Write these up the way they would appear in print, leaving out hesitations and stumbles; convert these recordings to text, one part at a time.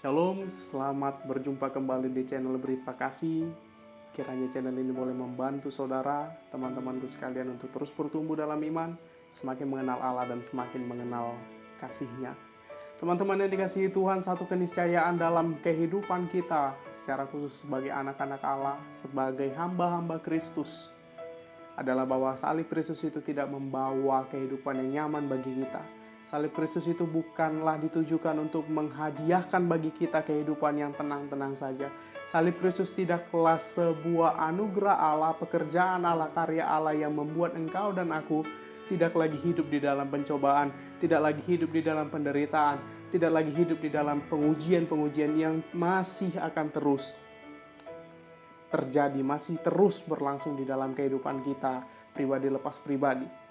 Shalom, selamat berjumpa kembali di channel Berita Kasih. Kiranya channel ini boleh membantu saudara, teman-temanku sekalian untuk terus bertumbuh dalam iman, semakin mengenal Allah dan semakin mengenal kasih-Nya. Teman-teman yang dikasihi Tuhan, satu keniscayaan dalam kehidupan kita, secara khusus sebagai anak-anak Allah, sebagai hamba-hamba Kristus, adalah bahwa salib Kristus itu tidak membawa kehidupan yang nyaman bagi kita. Salib Kristus itu bukanlah ditujukan untuk menghadiahkan bagi kita kehidupan yang tenang-tenang saja. Salib Kristus tidaklah sebuah anugerah Allah, pekerjaan Allah, karya Allah yang membuat engkau dan aku tidak lagi hidup di dalam pencobaan, tidak lagi hidup di dalam penderitaan, tidak lagi hidup di dalam pengujian-pengujian yang masih akan terus terjadi, masih terus berlangsung di dalam kehidupan kita pribadi lepas pribadi.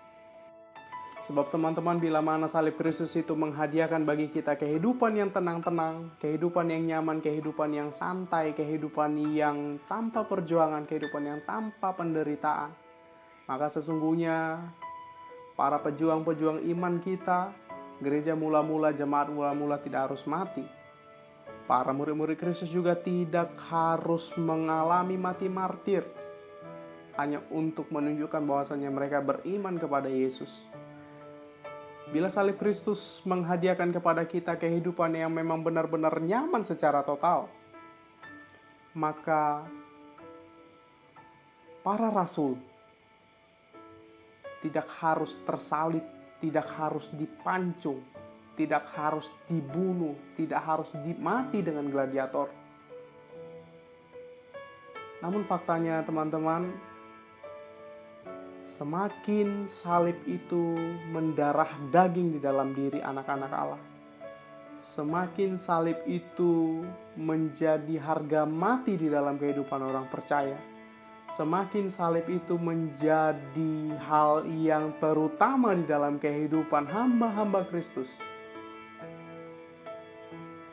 Sebab teman-teman, bila mana salib Kristus itu menghadiahkan bagi kita kehidupan yang tenang-tenang, kehidupan yang nyaman, kehidupan yang santai, kehidupan yang tanpa perjuangan, kehidupan yang tanpa penderitaan, maka sesungguhnya para pejuang-pejuang iman kita, gereja mula-mula, jemaat mula-mula tidak harus mati. Para murid-murid Kristus juga tidak harus mengalami mati martir, hanya untuk menunjukkan bahwasannya mereka beriman kepada Yesus. Bila salib Kristus menghadiahkan kepada kita kehidupan yang memang benar-benar nyaman secara total, maka para rasul tidak harus tersalib, tidak harus dipancung, tidak harus dibunuh, tidak harus mati dengan gladiator. Namun faktanya teman-teman, semakin salib itu mendarah daging di dalam diri anak-anak Allah, semakin salib itu menjadi harga mati di dalam kehidupan orang percaya, semakin salib itu menjadi hal yang terutama di dalam kehidupan hamba-hamba Kristus,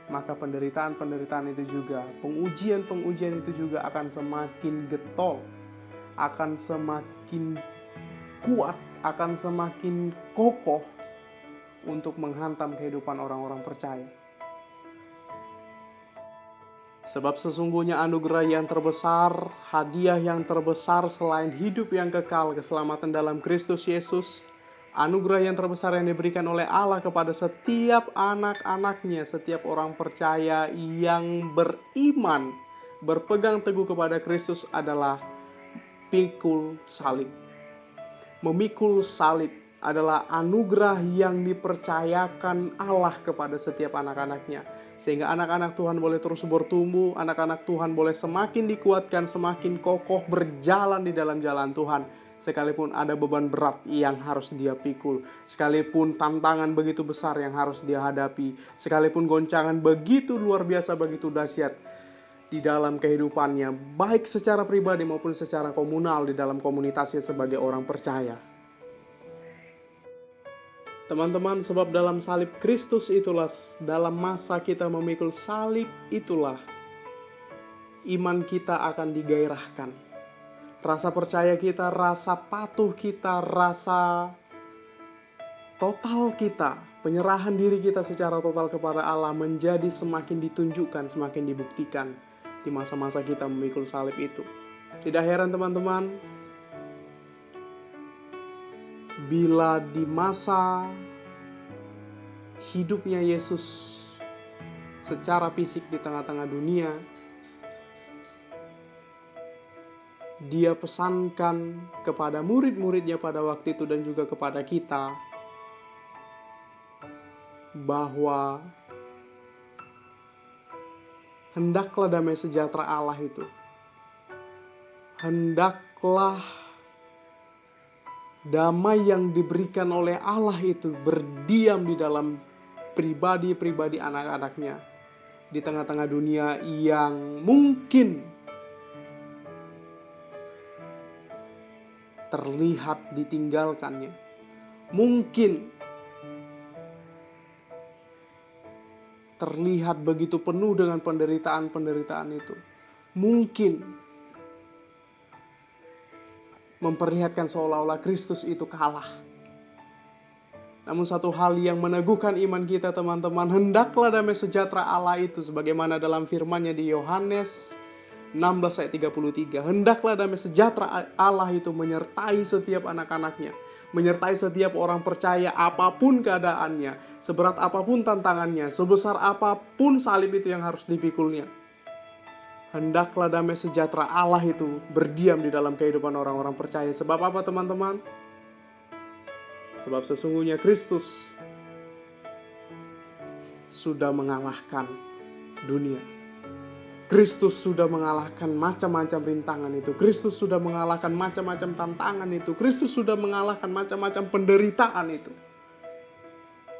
maka penderitaan-penderitaan itu juga, pengujian-pengujian itu juga akan semakin getol, akan semakin kuat, akan semakin kokoh untuk menghantam kehidupan orang-orang percaya. Sebab sesungguhnya anugerah yang terbesar, hadiah yang terbesar selain hidup yang kekal, keselamatan dalam Kristus Yesus, anugerah yang terbesar yang diberikan oleh Allah kepada setiap anak-anaknya, setiap orang percaya yang beriman, berpegang teguh kepada Kristus adalah pikul salib. Memikul salib adalah anugerah yang dipercayakan Allah kepada setiap anak-anaknya. Sehingga anak-anak Tuhan boleh terus bertumbuh, anak-anak Tuhan boleh semakin dikuatkan, semakin kokoh berjalan di dalam jalan Tuhan. Sekalipun ada beban berat yang harus dia pikul, sekalipun tantangan begitu besar yang harus dia hadapi, sekalipun goncangan begitu luar biasa, begitu dahsyat di dalam kehidupannya, baik secara pribadi maupun secara komunal di dalam komunitasnya sebagai orang percaya. Teman-teman, sebab dalam salib Kristus itulah, dalam masa kita memikul salib itulah, iman kita akan digairahkan. Rasa percaya kita, rasa patuh kita, rasa total kita, penyerahan diri kita secara total kepada Allah menjadi semakin ditunjukkan, semakin dibuktikan di masa-masa kita memikul salib itu. Tidak heran teman-teman, bila di masa hidupnya Yesus secara fisik di tengah-tengah dunia, dia pesankan kepada murid-muridnya pada waktu itu dan juga kepada kita bahwa hendaklah damai sejahtera Allah itu, hendaklah damai yang diberikan oleh Allah itu berdiam di dalam pribadi-pribadi anak-anaknya di tengah-tengah dunia yang mungkin terlihat ditinggalkannya, mungkin terlihat begitu penuh dengan penderitaan-penderitaan itu, mungkin memperlihatkan seolah-olah Kristus itu kalah. Namun satu hal yang meneguhkan iman kita teman-teman, hendaklah damai sejahtera Allah itu sebagaimana dalam firman-Nya di Yohanes 16 ayat 33. Hendaklah damai sejahtera Allah itu menyertai setiap anak-anaknya, menyertai setiap orang percaya apapun keadaannya, seberat apapun tantangannya, sebesar apapun salib itu yang harus dipikulnya. Hendaklah damai sejahtera Allah itu berdiam di dalam kehidupan orang-orang percaya. Sebab apa teman-teman? Sebab sesungguhnya Kristus sudah mengalahkan dunia. Kristus sudah mengalahkan macam-macam rintangan itu. Kristus sudah mengalahkan macam-macam tantangan itu. Kristus sudah mengalahkan macam-macam penderitaan itu.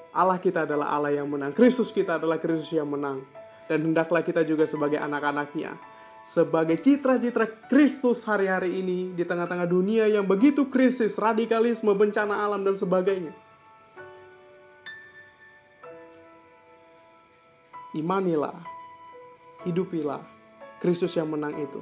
Allah kita adalah Allah yang menang. Kristus kita adalah Kristus yang menang. Dan hendaklah kita juga sebagai anak-anaknya, sebagai citra-citra Kristus hari-hari ini di tengah-tengah dunia yang begitu krisis, radikalisme, bencana alam, dan sebagainya. Imanilah, hidupilah Kristus yang menang itu.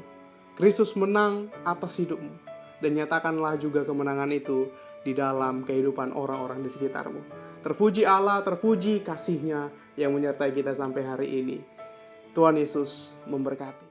Kristus menang atas hidupmu. Dan nyatakanlah juga kemenangan itu di dalam kehidupan orang-orang di sekitarmu. Terpuji Allah, terpuji kasih-Nya yang menyertai kita sampai hari ini. Tuhan Yesus memberkati.